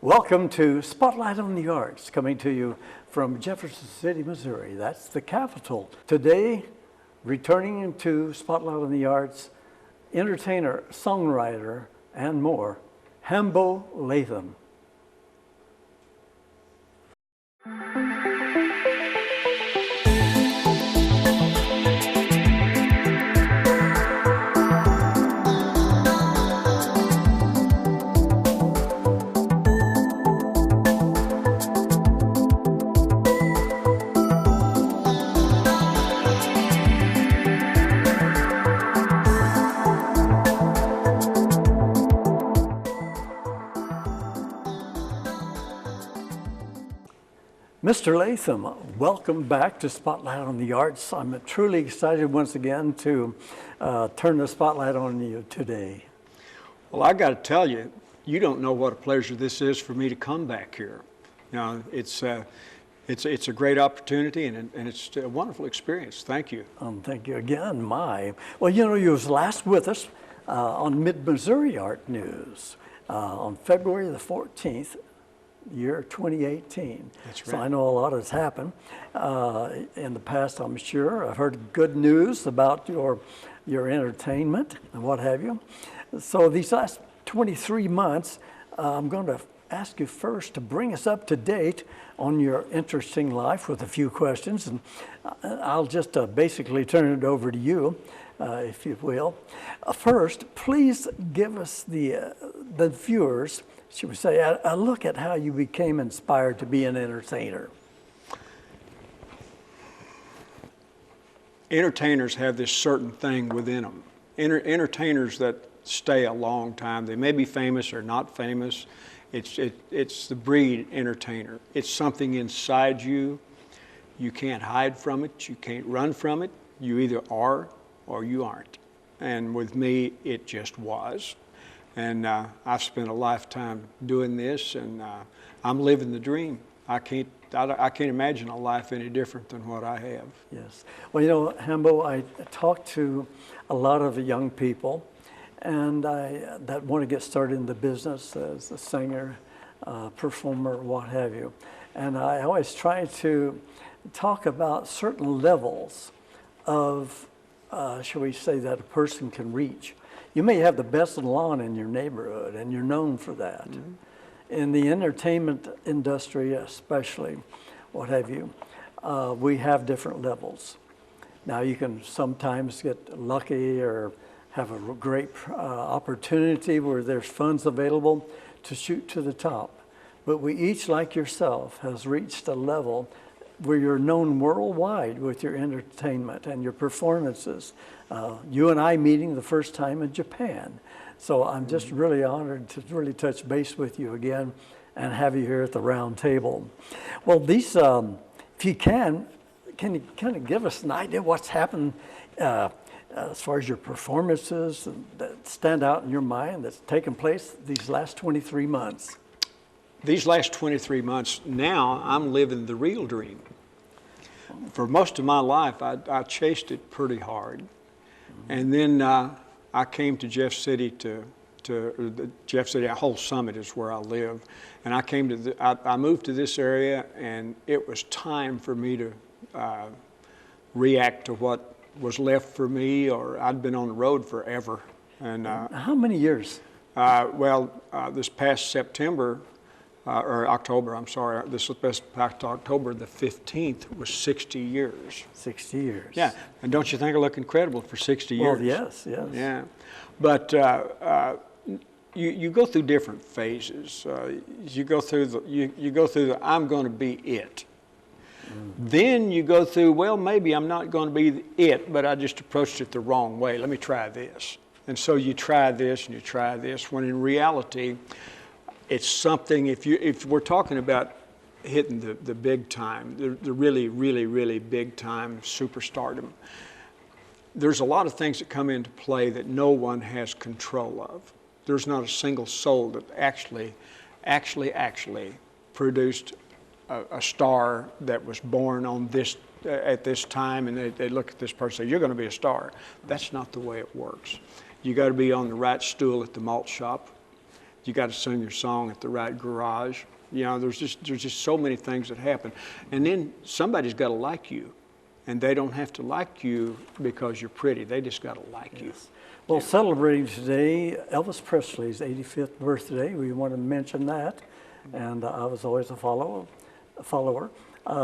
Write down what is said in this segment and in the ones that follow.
Welcome to Spotlight on the Arts, coming to you from Jefferson City, Missouri. That's the capital. Today, returning into Spotlight on the Arts, entertainer, songwriter, and more, Hambo Latham. Mr. Latham, welcome back to Spotlight on the Arts. I'm truly excited once again to turn the spotlight on you today. Well, I got to tell you, you don't know what a pleasure this is for me to come back here. You know, it's a great opportunity and it's a wonderful experience. Thank you. Thank you again. Well, you know, you was last with us on Mid-Missouri Art News on February the 14th. Year 2018. That's right. So I know a lot has happened in the past, I'm sure. I've heard good news about your entertainment and what have you. So these last 23 months, I'm going to ask you first to bring us up to date on your interesting life with a few questions, and I'll just basically turn it over to you, if you will. First, please give us the viewers, should we say, a look at how you became inspired to be an entertainer. Entertainers have this certain thing within them. Entertainers that stay a long time, they may be famous or not famous. It's the breed entertainer. It's something inside you. You can't hide from it. You can't run from it. You either are or you aren't. And with me, it just was. And I've spent a lifetime doing this, and I'm living the dream. I can't imagine a life any different than what I have. Yes. Well, you know, Hambo, I talk to a lot of young people, and that want to get started in the business as a singer, performer, what have you. And I always try to talk about certain levels of, shall we say, that a person can reach. You may have the best lawn in your neighborhood, and you're known for that. Mm-hmm. In the entertainment industry especially, what have you, we have different levels. Now you can sometimes get lucky or have a great opportunity where there's funds available to shoot to the top. But we each, like yourself, has reached a level where you're known worldwide with your entertainment and your performances. You and I meeting the first time in Japan. So I'm just really honored to really touch base with you again and have you here at the round table. Well, these, if you can you kind of give us an idea of what's happened as far as your performances that stand out in your mind that's taken place these last 23 months? These last 23 months, now I'm living the real dream. For most of my life, I chased it pretty hard. And then I came to Jeff City Jeff City, Whole Summit is where I live. And I moved to this area, and it was time for me to react to what was left for me, or I'd been on the road forever. And how many years? This past September, or October, I'm sorry, this past October the 15th was 60 years. 60 years. Yeah, and don't you think I look incredible for 60 years? Well, yes, yes. Yeah, but you go through different phases. You go through the I'm going to be it. Mm-hmm. Then you go through, well, maybe I'm not going to be it, but I just approached it the wrong way. Let me try this. And so you try this and you try this, when in reality, it's something, if we're talking about hitting the big time, the really, really, really big time superstardom, there's a lot of things that come into play that no one has control of. There's not a single soul that actually produced a star that was born on this at this time, and they look at this person and say, you're going to be a star. That's not the way it works. You got to be on the right stool at the malt shop. You got to sing your song at the right garage. You know, there's just so many things that happen. And then somebody's got to like you. And they don't have to like you because you're pretty. They just got to like you. Well, celebrating today, Elvis Presley's 85th birthday. We want to mention that. And I was always a follower.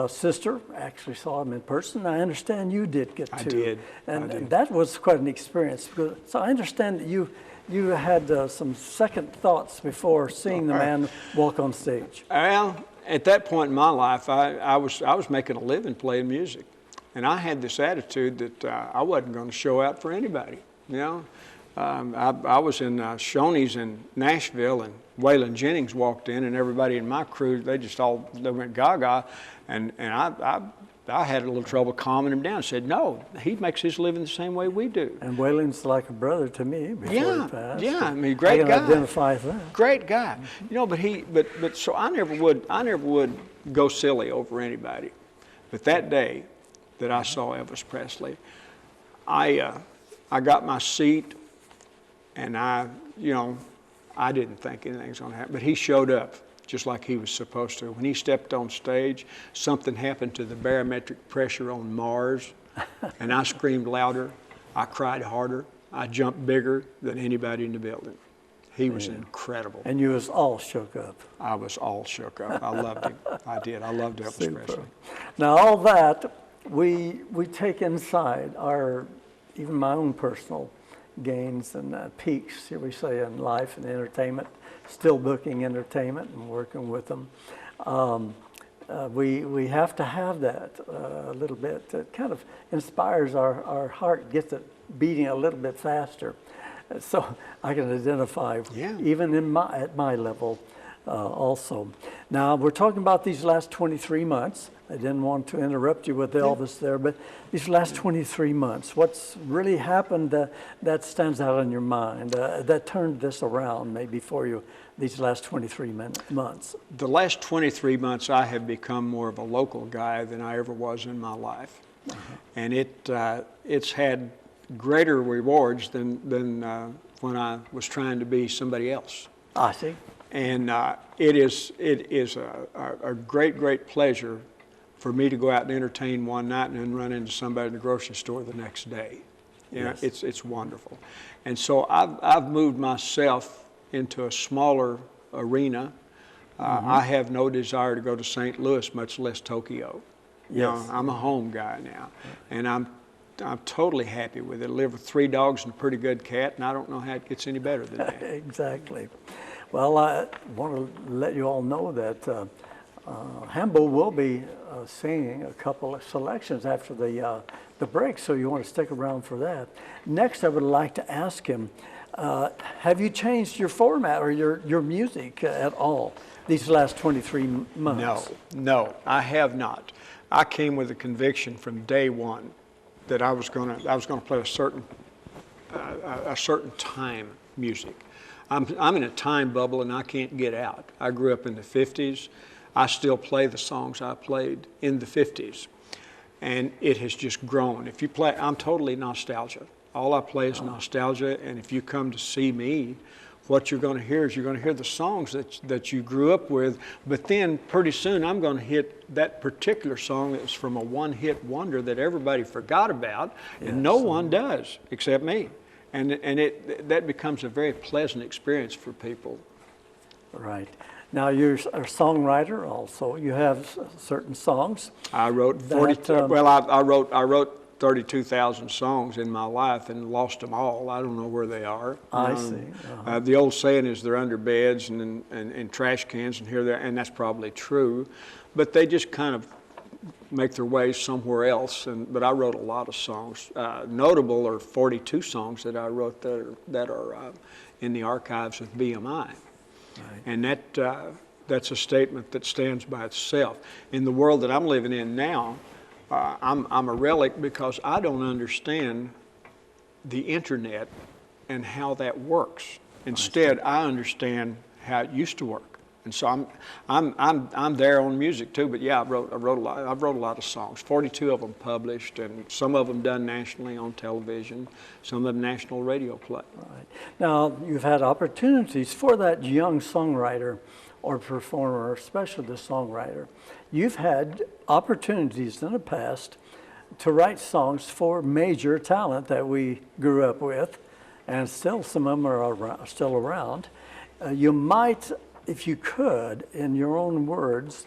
Sister actually saw him in person. I understand you did get to. I did. And that was quite an experience. So I understand that you had some second thoughts before seeing the man walk on stage. Well, at that point in my life, I was making a living playing music. And I had this attitude that I wasn't going to show out for anybody, you know. I was in Shoney's in Nashville, and Waylon Jennings walked in, and everybody in my crew, they went gaga, and I had a little trouble calming him down. I said, no, he makes his living the same way we do. And Waylon's like a brother to me before he passed. Yeah, I mean, great guy. I can identify with that. Great guy. You know, but so I never would go silly over anybody. But that day that I saw Elvis Presley, I got my seat, and I didn't think anything was going to happen. But he showed up just like he was supposed to. When he stepped on stage, something happened to the barometric pressure on Mars, and I screamed louder, I cried harder, I jumped bigger than anybody in the building. He was incredible. And you was all shook up. I was all shook up. I loved him. I did. I loved Elvis Presley. Now all that we take inside even my own personal gains and peaks, shall we say, in life and entertainment, still booking entertainment and working with them. We have to have that a little bit. It kind of inspires our heart, gets it beating a little bit faster. So I can identify even at my level also. Now we're talking about these last 23 months. I didn't want to interrupt you with Elvis there, but these last 23 months, what's really happened that stands out in your mind, that turned this around maybe for you these last 23 months? The last 23 months, I have become more of a local guy than I ever was in my life. And it's had greater rewards than when I was trying to be somebody else. I see. And it is a great pleasure for me to go out and entertain one night and then run into somebody in the grocery store the next day. You know, it's wonderful. And so I've moved myself into a smaller arena. I have no desire to go to St. Louis, much less Tokyo. You know, I'm a home guy now, and I'm totally happy with it. I live with 3 dogs and a pretty good cat, and I don't know how it gets any better than that. Exactly. Well, I want to let you all know that Hambo will be singing a couple of selections after the break, so you want to stick around for that. Next, I would like to ask him, have you changed your format or your music at all these last 23 months? No, I have not. I came with a conviction from day one that I was going to play a certain time music. I'm in a time bubble and I can't get out. I grew up in the 50s. I still play the songs I played in the 50s. And it has just grown. If you play, I'm totally nostalgia. All I play is nostalgia, and if you come to see me, what you're going to hear is you're going to hear the songs that you grew up with, but then pretty soon I'm going to hit that particular song that's from a one-hit wonder that everybody forgot about, and no one does except me. And that becomes a very pleasant experience for people. Right. Now you're a songwriter also. You have certain songs. I wrote 42. Well, I wrote 32,000 songs in my life and lost them all. I don't know where they are. I see. The old saying is they're under beds and in trash cans and here there, and that's probably true. But they just kind of make their way somewhere else. But I wrote a lot of songs. Notable are 42 songs that I wrote that are in the archives of BMI. Right. And that's a statement that stands by itself. In the world that I'm living in now, I'm a relic because I don't understand the internet and how that works. Instead, I understand how it used to work. And so I'm there on music too. But yeah, I've wrote a lot of songs. 42 of them published, and some of them done nationally on television, some of them national radio play. Right. Now, you've had opportunities for that young songwriter or performer, especially the songwriter. You've had opportunities in the past to write songs for major talent that we grew up with, and still some of them are still around. You might, if you could, in your own words,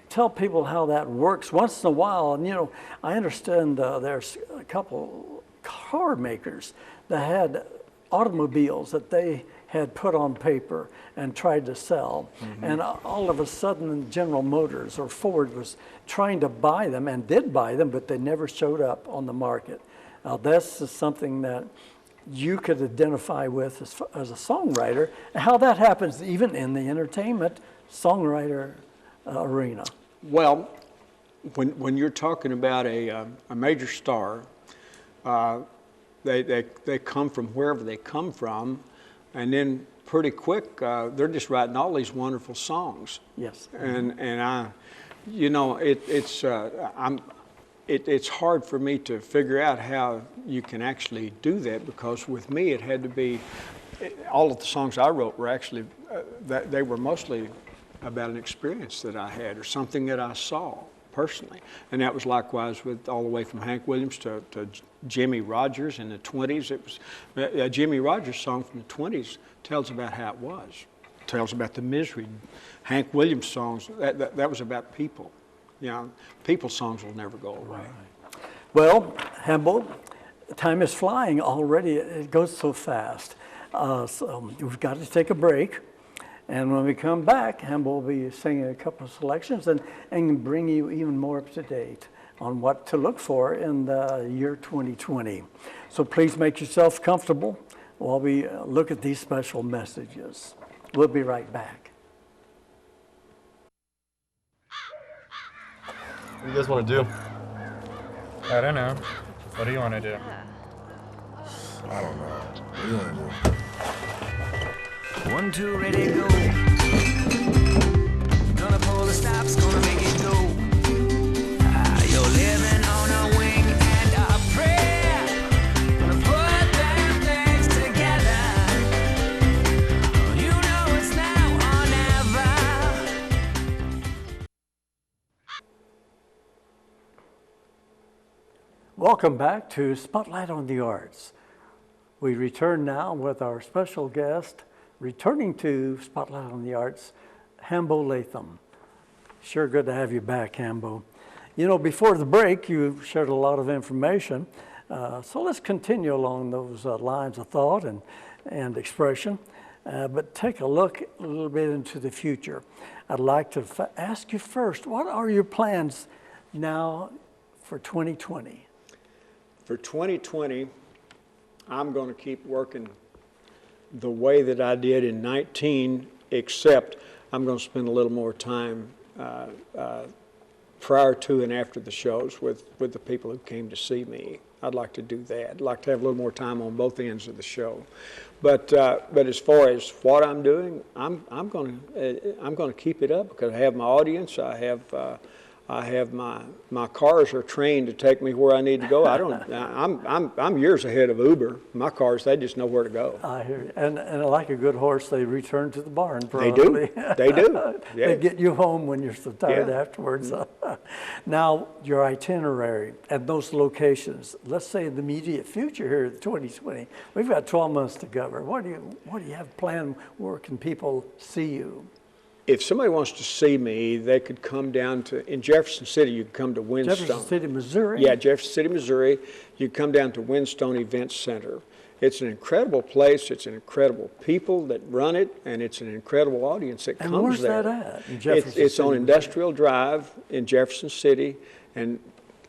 tell people how that works once in a while. And, you know, I understand there's a couple car makers that had automobiles that they had put on paper and tried to sell. Mm-hmm. And all of a sudden, General Motors or Ford was trying to buy them and did buy them, but they never showed up on the market. Now, this is something that you could identify with as a songwriter, and how that happens even in the entertainment songwriter arena. Well, when you're talking about a major star, they come from wherever they come from, and then pretty quick they're just writing all these wonderful songs. Yes. And I, you know, it's hard for me to figure out how you can actually do that, because with me it had to be, all of the songs I wrote were actually, they were mostly about an experience that I had or something that I saw personally. And that was likewise with all the way from Hank Williams to Jimmie Rodgers in the 20s. It was a Jimmie Rodgers song from the 20s tells about how it was, tells about the misery. Hank Williams songs, that was about people. You know, people's songs will never go away. Right. Well, Hambo, time is flying already. It goes so fast. So we've got to take a break. And when we come back, Hambo will be singing a couple of selections and bring you even more up to date on what to look for in the year 2020. So please make yourself comfortable while we look at these special messages. We'll be right back. What do you guys want to do? I don't know. What do you want to do? I don't know. What do you want to do? 1, 2, ready, go. Gonna pull the stops, gonna make it go. You're living on a wing and a prayer. Gonna put them things together. You know it's now or never. Welcome back to Spotlight on the Arts. We return now with our special guest, returning to Spotlight on the Arts, Hambo Latham. Sure good to have you back, Hambo. You know, before the break, you shared a lot of information. So let's continue along those lines of thought and expression. But take a look a little bit into the future. I'd like to ask you first, what are your plans now for 2020? For 2020, I'm going to keep working the way that I did in 19, except I'm going to spend a little more time prior to and after the shows with the people who came to see me. I'd like to do that. I'd like to have a little more time on both ends of the show. But as far as what I'm doing, I'm going to keep it up, because I have my audience. I have my cars are trained to take me where I need to go. I'm years ahead of Uber. My cars, they just know where to go. I hear you. And like a good horse, they return to the barn probably. They do. Yeah. They get you home when you're so tired afterwards. Now, your itinerary and those locations, let's say in the immediate future here in 2020, we've got 12 months to cover. What do you have planned? Where can people see you? If somebody wants to see me, they could come down in Jefferson City, you can come to Windstone. Jefferson City, Missouri? Yeah, Jefferson City, Missouri. You come down to Windstone Event Center. It's an incredible place. It's an incredible people that run it, and it's an incredible audience that comes there. And where's that at? In Jefferson City? It's on Industrial Drive in Jefferson City, and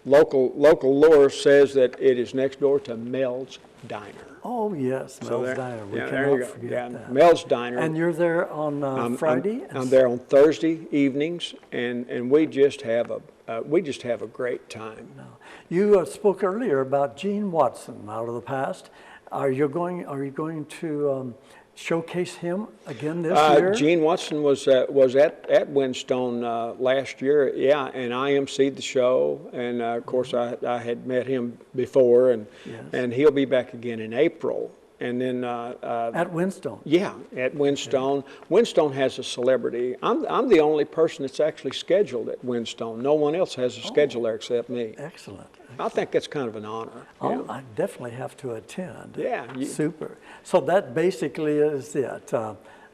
local lore says that it is next door to Mel's Diner. Oh, yes, Mel's Diner. We there you cannot go. forget that. Mel's Diner. And you're there on Friday? I'm there on Thursday evenings, and we just have a great time. No. You spoke earlier about Gene Watson out of the past. Are you going to showcase him again this year? Gene Watson was at Windstone last year, yeah, and I emceed the show, and of course I had met him before, and Yes. and he'll be back again in April, and then At Windstone. yeah, at Windstone. Windstone has a celebrity. I'm the only person that's actually scheduled at Windstone. No one else has a schedule there except me. Excellent. I think that's kind of an honor. Oh, I definitely have to attend. Yeah, Super. So that basically is it.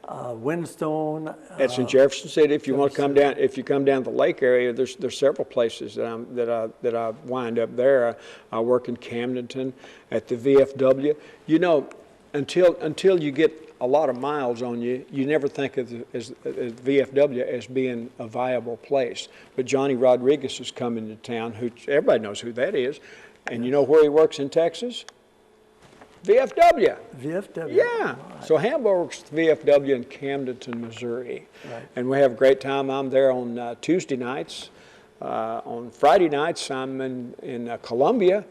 Windstone. It's in Jefferson City. If you want to come down, if you come down the lake area, there's several places that I wind up there. I work in Camdenton at the VFW. You know, until you get a lot of miles on you, you never think of as VFW as being a viable place. But Johnny Rodriguez is coming to town. Who everybody knows who that is, and you know where he works in Texas? VFW. VFW. Yeah. Right. So Hambo works at VFW in Camdenton, Missouri. Right. And we have a great time. I'm there on Tuesday nights. On Friday nights, I'm in Columbia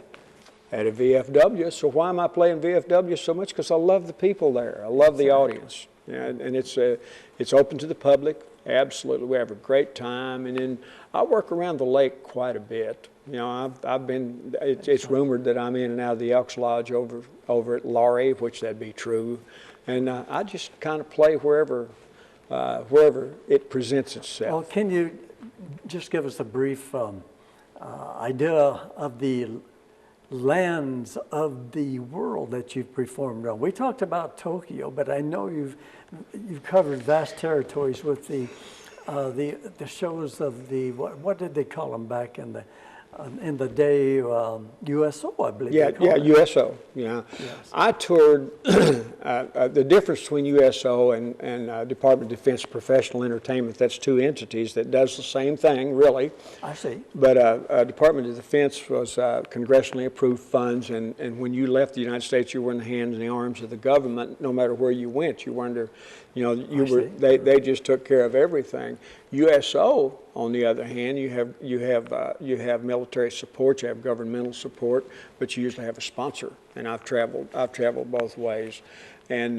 at a VFW. So why am I playing VFW so much? Because I love the people there. I love the audience. Yeah, and it's open to the public. Absolutely. We have a great time. And then I work around the lake quite a bit. You know, I've been, it's rumored that I'm in and out of the Elks Lodge over at Laurie, which that'd be true. And I just kind of play wherever it presents itself. Well, can you just give us a brief idea of the lands of the world that you've performed on? We talked about Tokyo, but I know you've covered vast territories with the shows of the what did they call them back in the day? USO, I believe. Yeah, they called it. USO. Yeah, Yes. I toured. The difference between USO and Department of Defense Professional Entertainment, that's two entities that does the same thing, really. I see. But Department of Defense was congressionally approved funds, and when you left the United States, you were in the hands and the arms of the government. No matter where you went, you were under, you know, they just took care of everything. USO, on the other hand, you have military support, you have governmental support, but you usually have a sponsor. And I've traveled both ways, and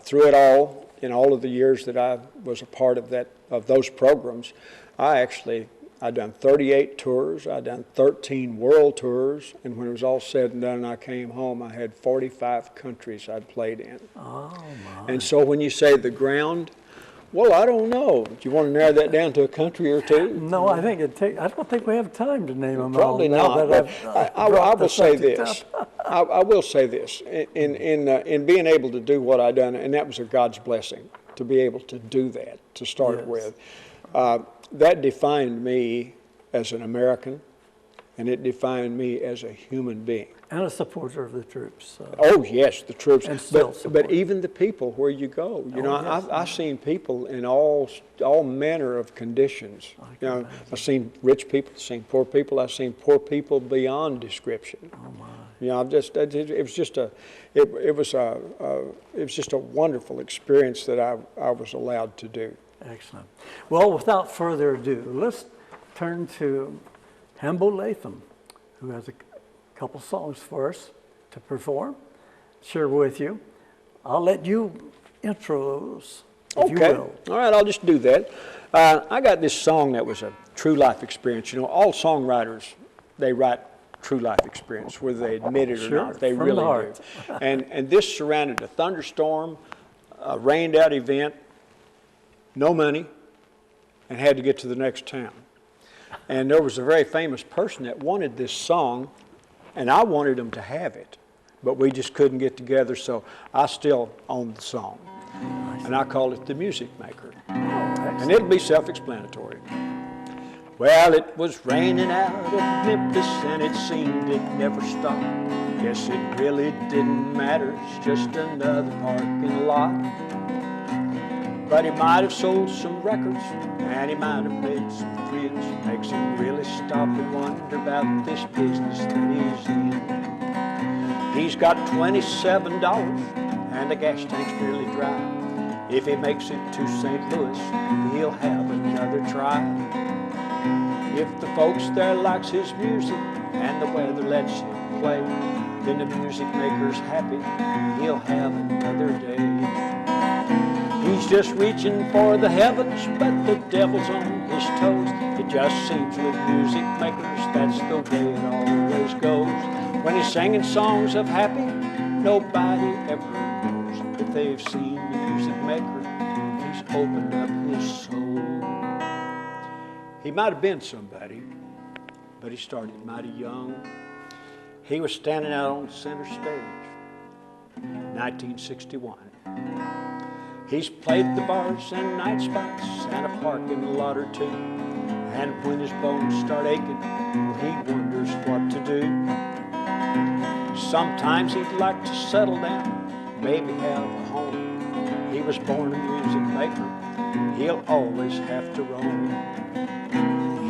through it all, in all of the years that I was a part of those programs, I've done 38 tours, I've done 13 world tours, and when it was all said and done and I came home, I had 45 countries I'd played in. Oh my. And so when you say the ground, well, I don't know. Do you want to narrow that down to a country or two? No, I think I don't think we have time to name them Probably all. not. But I will say this. I will say this. In being able to do what I done, and that was a God's blessing to be able to do that to start Yes. with. That defined me as an American, and it defined me as a human being. And a supporter of the troops. Oh yes, the troops. And still but support. even the people where you go, you know, yes. I've seen people in all manner of conditions. You know, I've seen rich people, I've seen poor people, I've seen poor people beyond description. Oh my. You know, it was just a wonderful experience that I was allowed to do. Excellent. Well, without further ado, let's turn to Hambo Latham, who has a couple songs for us to perform, share with you. I'll let you intro those, if you Okay. will. All right, I'll just do that. I got this song that was a true life experience. You know, all songwriters, they write true life experience, whether they admit it or Sure, not. They from the really heart. do. And this surrounded a thunderstorm, a rained out event, no money, and had to get to the next town. And there was a very famous person that wanted this song, and I wanted him to have it, but we just couldn't get together, so I still own the song. And I call it The Music Maker. And it'll be self-explanatory. Well, it was raining out of Memphis, and it seemed it never stopped. Guess it really didn't matter, it's just another parking lot. But he might have sold some records, and he might have made some friends. Makes him really stop and wonder about this business that he's in. He's got $27, and the gas tank's nearly dry. If he makes it to St. Louis, he'll have another try. If the folks there likes his music, and the weather lets him play, then the music maker's happy, he'll have another day. He's just reaching for the heavens, but the devil's on his toes. It just seems with music makers, that's the way it always goes. When he's singing songs of happy, nobody ever knows if they've seen the music maker, he's opened up his soul. He might have been somebody, but he started mighty young. He was standing out on center stage, 1961. He's played the bars and night spots and a parking lot or two. And when his bones start aching, he wonders what to do. Sometimes he'd like to settle down, maybe have a home. He was born a music maker, he'll always have to roam.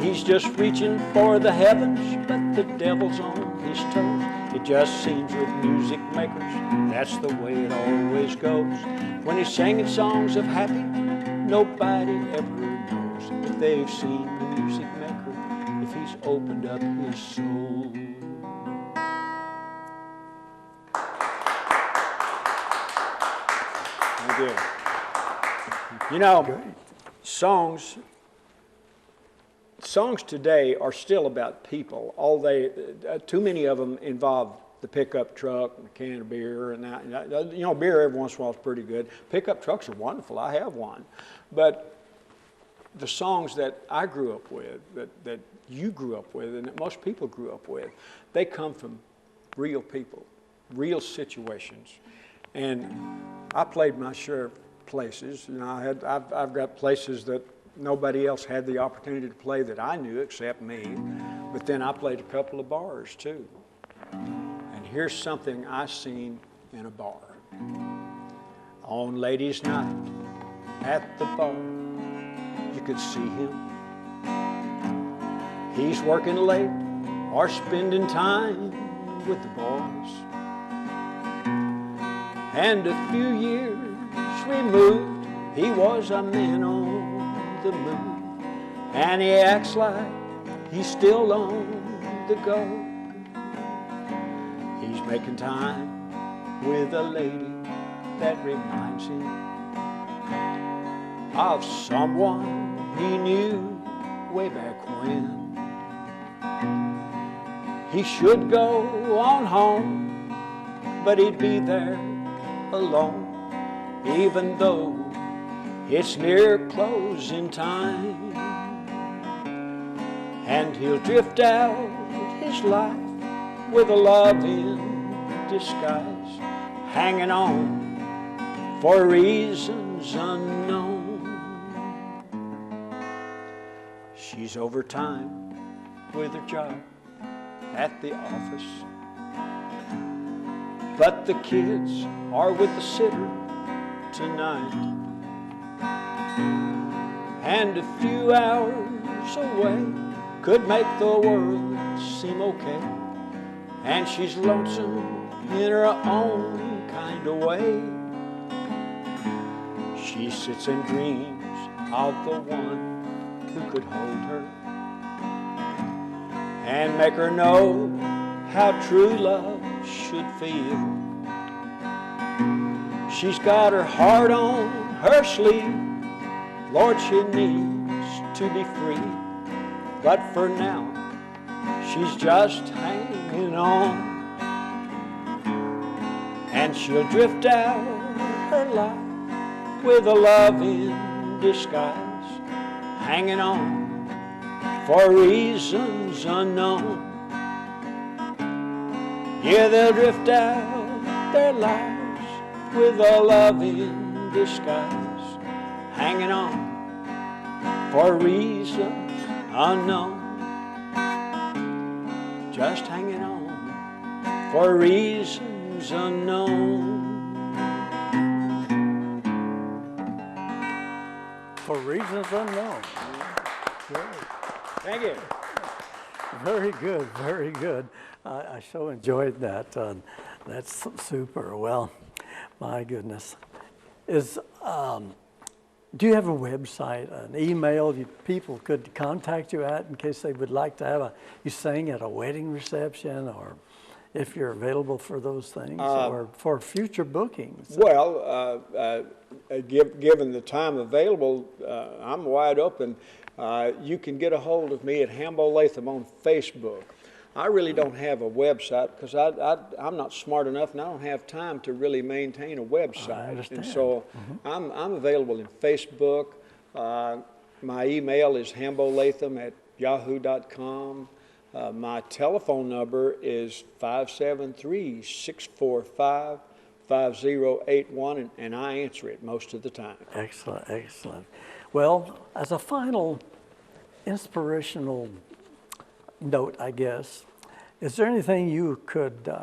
He's just reaching for the heavens, but the devil's on his toes. It just seems with music makers, that's the way it always goes. When he's singing songs of happy, nobody ever knows if they've seen the music maker, if he's opened up his soul. Thank you. You know, songs today are still about people. Too many of them involve the pickup truck and a can of beer and that. You know, beer every once in a while is pretty good. Pickup trucks are wonderful. I have one. But the songs that I grew up with, that you grew up with, and that most people grew up with, they come from real people, real situations. And I played my share of places. You know, I've got places that nobody else had the opportunity to play that I knew except me. But then I played a couple of bars too. And here's something I seen in a bar. On ladies' night at the bar, you could see him. He's working late or spending time with the boys. And a few years removed, he was a man on the move, and he acts like he's still on the go. He's making time with a lady that reminds him of someone he knew way back when. He should go on home, but he'd be there alone, even though it's near closing time. And he'll drift out his life with a love in disguise, hanging on for reasons unknown. She's overtime with her job at the office, but the kids are with the sitter tonight. And a few hours away could make the world seem okay. And she's lonesome in her own kind of way. She sits and dreams of the one who could hold her and make her know how true love should feel. She's got her heart on her sleeve. Lord, she needs to be free. But for now, she's just hanging on. And she'll drift out her life with a love in disguise, hanging on for reasons unknown. Yeah, they'll drift out their lives with a love in disguise, hanging on for reasons unknown. Just hanging on for reasons unknown. For reasons unknown. Good. Thank you. Very good, very good. I so enjoyed that. That's super. Well, my goodness. Do you have a website, an email people could contact you at in case they would like to have you sing at a wedding reception, or if you're available for those things or for future bookings. Well, given the time available, I'm wide open. You can get a hold of me at Hambo Latham on Facebook. I really don't have a website because I'm not smart enough and I don't have time to really maintain a website. I understand. And so I'm available in Facebook. My email is hambolatham@yahoo.com. My telephone number is 573-645-5081, and I answer it most of the time. Excellent, excellent. Well, as a final inspirational note, I guess, is there anything you could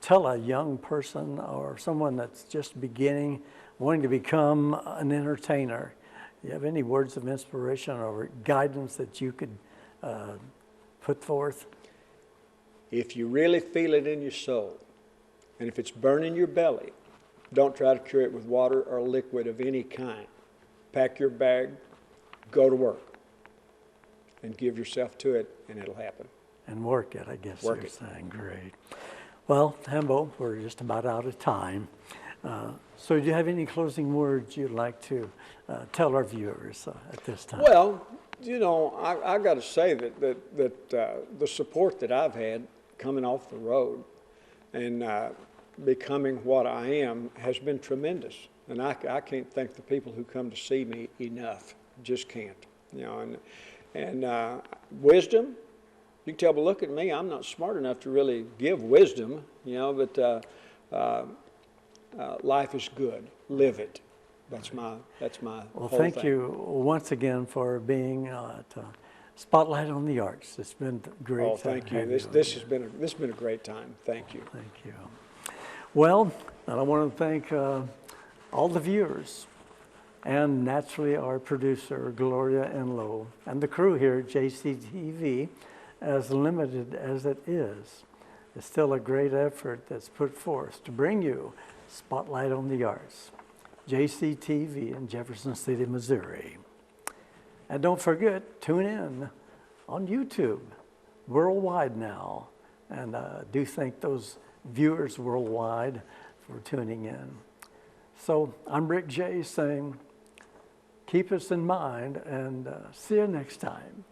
tell a young person or someone that's just beginning, wanting to become an entertainer? Do you have any words of inspiration or guidance that you could put forth? If you really feel it in your soul, and if it's burning your belly, don't try to cure it with water or liquid of any kind. Pack your bag, go to work, and give yourself to it, and it'll happen. And work it, I guess Work you're it. saying. Great. Well, Hambo, we're just about out of time. So do you have any closing words you'd like to tell our viewers at this time? Well, you know, I got to say that the support that I've had coming off the road and becoming what I am has been tremendous. And I can't thank the people who come to see me enough. Just can't. You know, and wisdom. You can tell by look at me, I'm not smart enough to really give wisdom. You know, but life is good. Live it. That's my Well, whole thank thing. you once again for being at Spotlight on the Arts. It's been great. Oh, thank to you. have This has been a great time. Thank you. Thank you. Well, and I want to thank all the viewers and naturally our producer, Gloria Enlow, and the crew here at JCTV, as limited as it is. It's still a great effort that's put forth to bring you Spotlight on the Arts, JCTV in Jefferson City, Missouri. And don't forget, tune in on YouTube, worldwide now. And do thank those viewers worldwide for tuning in. So I'm Rick Jey saying, keep us in mind and see you next time.